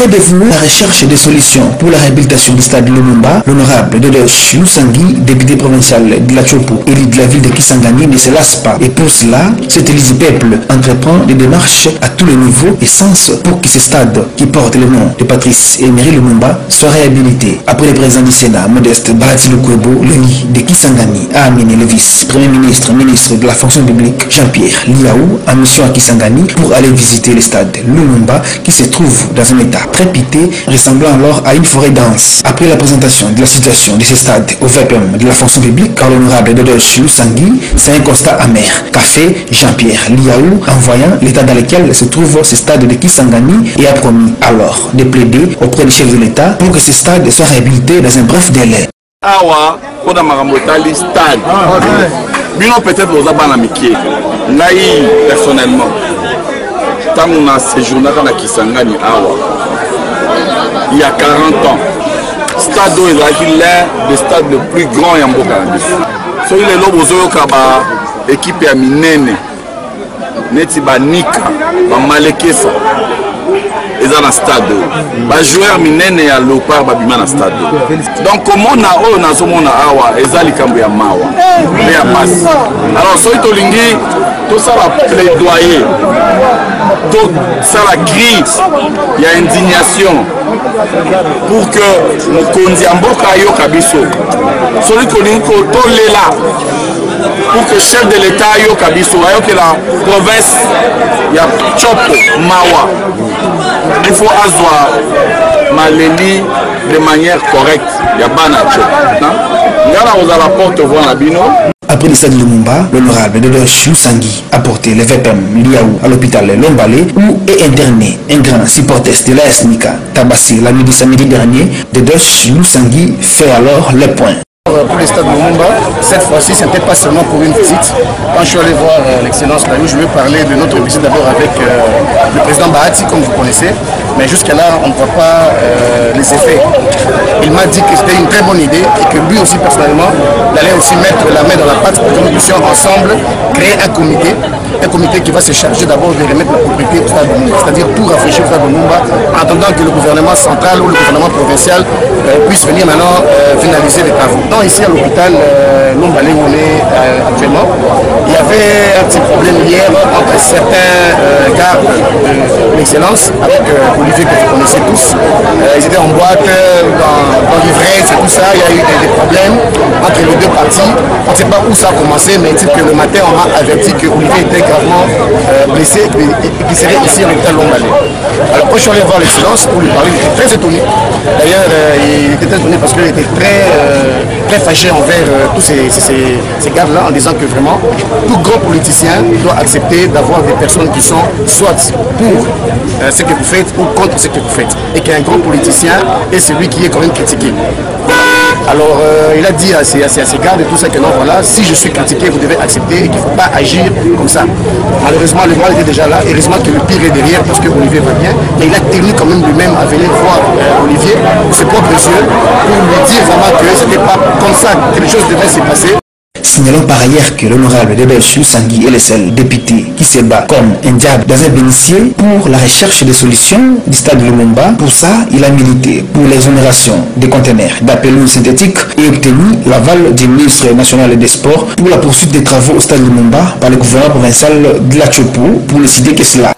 Est dévoué à la recherche des solutions pour la réhabilitation du stade Lumumba, l'honorable Dedoche Lusangui, député provincial de la Chopo, élu de la ville de Kisangani, ne se lasse pas. Et pour cela, cet Élysée peuple entreprend des démarches à tous les niveaux et sens pour que ce stade, qui porte le nom de Patrice Emery Lumumba, soit réhabilité. Après le président du Sénat, Modeste Bahati Lukwebo, l'élu de Kisangani a amené le vice-premier ministre, ministre de la fonction publique, Jean-Pierre Liaou, en mission à Kisangani pour aller visiter le stade Lumumba qui se trouve dans un état trépité, ressemblant alors à une forêt dense. Après la présentation de la situation de ce stade au VPM de la fonction publique, car l'honorable Dedoche Lusangui, c'est un constat amer qu'a fait Jean-Pierre Liaou en voyant l'état dans lequel se trouve ce stade de Kisangani et a promis alors de plaider auprès du chef de l'État pour que ce stade soit réhabilité dans un bref délai. Awa, on a marambotali stade. Bino peut-être aux abanamikier. Naï personnellement. Tant on a séjourné dans Kisangani Awa. Il y a 40 ans, stade est l'un des stades les plus grands en Bokandis. So il est là où l'équipe est minene, netiba nika, ba malekesa, et dans le stade. Les joueurs minene à l'opar babima dans stade. Donc comment on a on a zomona awa, ezali kambo ya mawa, ya passe. Alors so itolingi tout ça va plaidoyer, tout ça la crise, il y a indignation. Pour que nous Kondiamboka yo kabiso, celui qu'on est là, pour que le chef de l'État yo kabiso, que la province y a Chopo Mawa, il faut asseoir Maleli de manière correcte, il y a Banacho. Nous allons à la porte voir la bino. Après le stade Lumumba, l'honorable Dedoche Lusangui a porté le VPM Liaou à l'hôpital Lombalé où est interné un grand supporter de l'AS Nika tabassé la nuit du samedi dernier. Dedoche Lusangui fait alors le point. Pour le stade Lumumba, cette fois-ci, ce n'était pas seulement pour une visite. Quand je suis allé voir l'excellence là où je veux parler de notre visite d'abord avec le président Bahati, comme vous connaissez, mais jusqu'à là, on ne voit pas les effets. Il m'a dit que c'était une très bonne idée et que lui aussi, personnellement, allait aussi mettre la main dans la pâte pour que nous puissions ensemble créer un comité qui va se charger d'abord de remettre la propriété au stade Lumumba, c'est-à-dire tout rafraîchir au stade Lumumba, en attendant que le gouvernement central ou le gouvernement provincial puisse venir maintenant finaliser les travaux. Donc ici à l'hôpital Lombalé où on est actuellement, il y avait un petit problème hier entre certains gardes de l'excellence avec Olivier que vous connaissez tous. Ils étaient en boîte, dans l'ivresse et tout ça, il y a eu des problèmes entre les deux parties. On ne sait pas où ça a commencé, mais il dit que le matin on m'a averti que Olivier était gravement blessé et qu'il serait ici à l'hôpital Lombalé. Alors quand je suis allé voir l'excellence pour lui parler, il était très étonné. D'ailleurs il était très étonné parce qu'il était très fâché envers tous ces gardes-là en disant que vraiment tout grand politicien doit accepter d'avoir des personnes qui sont soit pour ce que vous faites ou contre ce que vous faites. Et qu'un grand politicien est celui qui est quand même critiqué. Alors il a dit à ses gardes et tout ça que non, voilà, si je suis critiqué, vous devez accepter et qu'il ne faut pas agir comme ça. Malheureusement, le mal était déjà là. Heureusement que le pire est derrière parce que Olivier va bien. Mais il a tenu quand même lui-même à venir voir Olivier, ses propres yeux, pour lui dire vraiment que ce n'était pas comme ça que les choses devaient se passer. Signalons par ailleurs que l'honorable Dedoche Lusangui est le seul député qui se bat comme un diable dans un bénitier pour la recherche des solutions du stade Lumumba. Pour ça, il a milité pour l'exonération des conteneurs d'apelons synthétiques et obtenu l'aval du ministre national des Sports pour la poursuite des travaux au stade Lumumba par le gouvernement provincial de la Chopo, pour ne citer que cela.